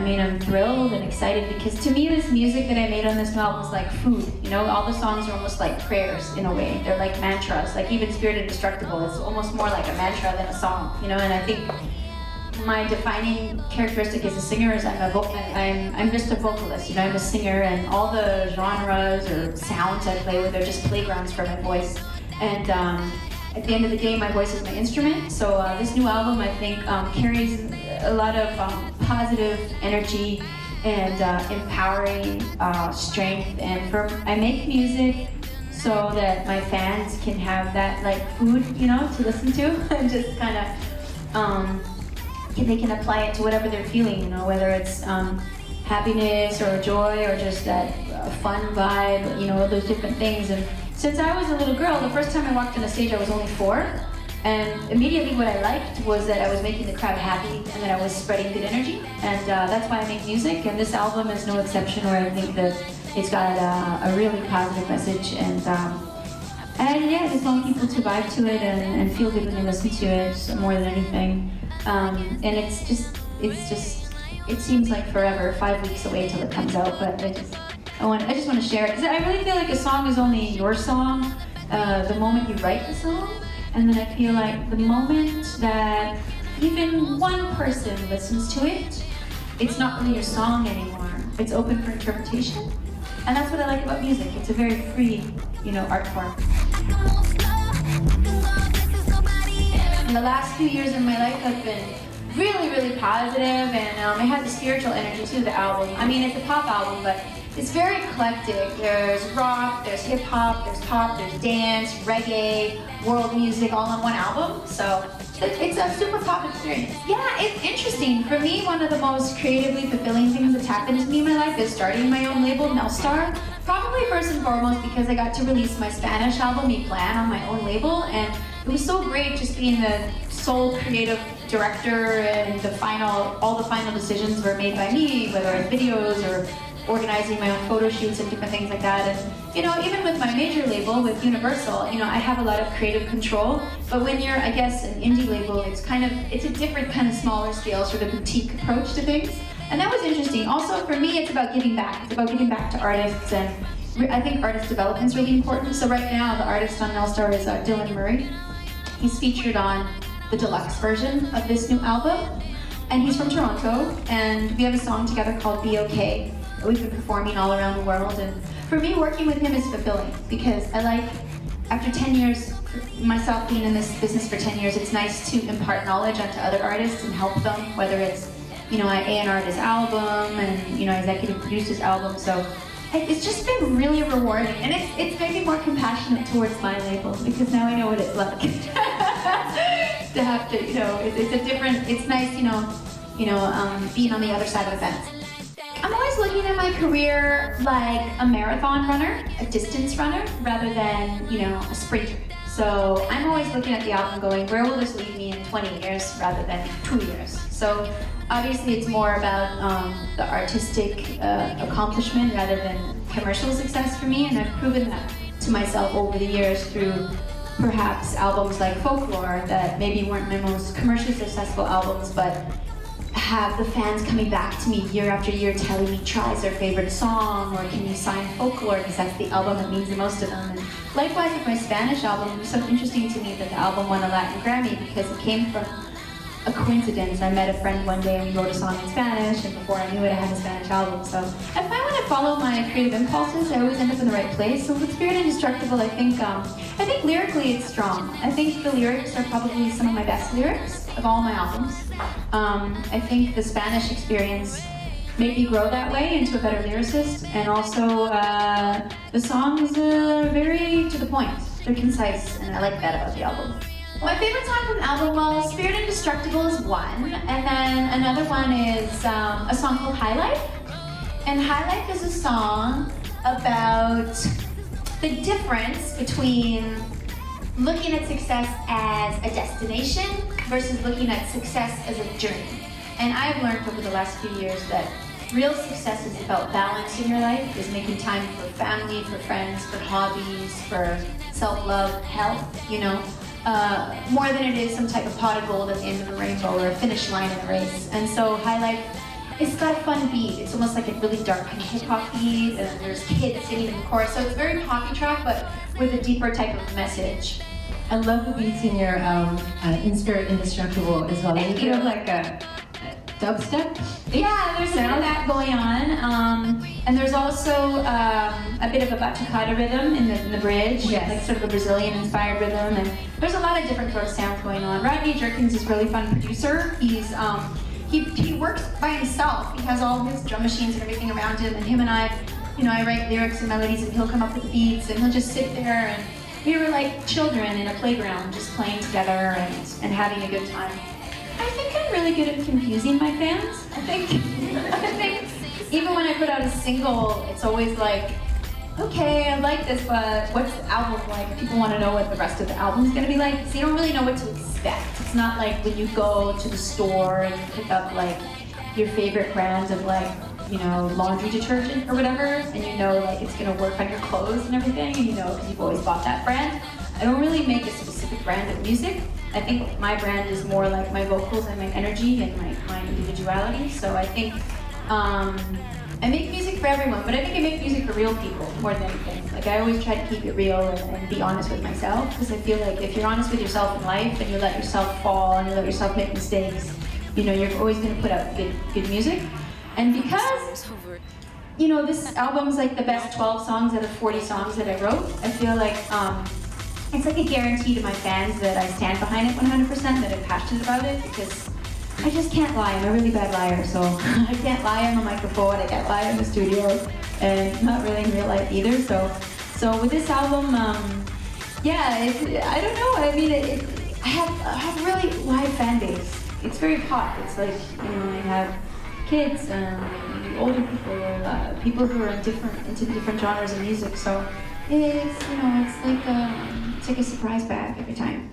mean, I'm thrilled and excited because to me this music that I made on this new album is like food, you know? All the songs are almost like prayers in a way. They're like mantras, like even Spirit Indestructible, it's almost more like a mantra than a song, you know? And I think my defining characteristic as a singer is I'm just a vocalist, you know? I'm a singer, and all the genres or sounds I play with are just playgrounds for my voice. And at the end of the day, my voice is my instrument. So this new album, I think, carries a lot of positive energy and empowering strength. And I make music so that my fans can have that like food, you know, to listen to, and just kind of they can apply it to whatever they're feeling, you know, whether it's happiness or joy or just that fun vibe, you know, those different things. And since I was a little girl, the first time I walked on a stage I was only 4, and immediately what I liked was that I was making the crowd happy and that I was spreading good energy, and that's why I make music, and this album is no exception, where I think that it's got a really positive message, and yeah, I just want people to vibe to it and feel good when they listen to it more than anything. And it seems like forever, 5 weeks away till it comes out, but I just want to share it, because I really feel like a song is only your song the moment you write the song, and then I feel like the moment that even one person listens to it, it's not really your song anymore. It's open for interpretation, and that's what I like about music. It's a very free, you know, art form. In the last few years of my life have been really, really positive, and it has a spiritual energy to the album. I mean, it's a pop album, but it's very eclectic. There's rock, there's hip hop, there's dance, reggae, world music, all on one album. So it's a super pop experience. Yeah, it's interesting. For me, one of the most creatively fulfilling things that's happened to me in my life is starting my own label, Nelstar. Probably first and foremost because I got to release my Spanish album, Mi Plan, on my own label, and it was so great just being the sole creative director, and all the final decisions were made by me, whether it's videos or organizing my own photo shoots and different things like that. And you know, even with my major label, with Universal, you know, I have a lot of creative control. But when you're, I guess, an indie label, it's a different kind of smaller scale, sort of boutique approach to things. And that was interesting. Also, for me, it's about giving back. It's about giving back to artists, and I think artist development is really important. So right now, the artist on Nelstar is Dylan Murray. He's featured on the deluxe version of this new album, and he's from Toronto, and we have a song together called Be Okay that we've been performing all around the world. And for me, working with him is fulfilling, because I like, after 10 years, myself being in this business for 10 years, it's nice to impart knowledge onto other artists and help them, whether it's, you know, I A&R'd his album, and, you know, executive produced his album. So it's just been really rewarding, and it's made me more compassionate towards my label, because now I know what it's like to have to, you know, it's nice, you know, being on the other side of the fence. I'm always looking at my career like a marathon runner, a distance runner, rather than, you know, a sprinter. So I'm always looking at the album going, where will this lead me in 20 years rather than 2 years? So obviously it's more about the artistic accomplishment rather than commercial success for me, and I've proven that to myself over the years through perhaps albums like Folklore that maybe weren't my most commercially successful albums, but have the fans coming back to me year after year telling me Try's their favorite song, or can you sign Folklore, because that's the album that means the most to them. And likewise with my Spanish album, it was so interesting to me that the album won a Latin Grammy, because it came from a coincidence. I met a friend one day and we wrote a song in Spanish, and before I knew it, I had a Spanish album. So I find when I follow my creative impulses, I always end up in the right place. So with Spirit Indestructible, I think lyrically it's strong. I think the lyrics are probably some of my best lyrics of all my albums. I think the Spanish experience made me grow that way into a better lyricist, and also the songs are very to the point. They're concise, and I like that about the album. My favorite song from the album, well, Spirit Indestructible is one, and then another one is a song called High Life. And High Life is a song about the difference between looking at success as a destination versus looking at success as a journey. And I've learned over the last few years that real success is about balance in your life, is making time for family, for friends, for hobbies, for self-love, health, you know. More than it is some type of pot of gold at the end of a rainbow or a finish line in a race. And so High Life it's got a fun beat. It's almost like a really dark kind of hip-hop beat, and there's kids singing in the chorus, so it's a very poppy track, but with a deeper type of message. I love the beats in your In Spirit Indestructible as well. Thank you. Kind of like a dubstep? Yeah, there's some of that going on. And there's also a bit of a batucada rhythm in the bridge, yes. Like sort of a Brazilian-inspired rhythm. And there's a lot of different sort of sounds going on. Rodney Jerkins is a really fun producer. He's he works by himself. He has all his drum machines and everything around him. And him and I, I write lyrics and melodies, and he'll come up with the beats, and he'll just sit there, and we were like children in a playground, just playing together and having a good time. I think I'm really good at confusing my fans. I think even when I put out a single, it's always like, okay, I like this, but what's the album like? People want to know what the rest of the album's gonna be like, so you don't really know what to expect. It's not like when you go to the store and you pick up like your favorite brands of like, laundry detergent or whatever, and like it's gonna work on your clothes and everything, and because you've always bought that brand. I don't really make a specific brand of music. I think my brand is more like my vocals and my energy and my individuality. So I think I make music for everyone, but I think I make music for real people more than anything. Like I always try to keep it real and be honest with myself, because I feel like if you're honest with yourself in life and you let yourself fall and you let yourself make mistakes, you're always going to put out good music. And because this album's like the best 12 songs out of 40 songs that I wrote, I feel like it's like a guarantee to my fans that I stand behind it 100%, that I'm passionate about it, because I just can't lie. I'm a really bad liar, so I can't lie on the microphone, I can't lie in the studio, and not really in real life either. So with this album, yeah, I don't know. I mean, I have a really wide fan base. It's very pop. It's like, I have kids, older people, people who are into different genres of music. So it's like a surprise bag every time.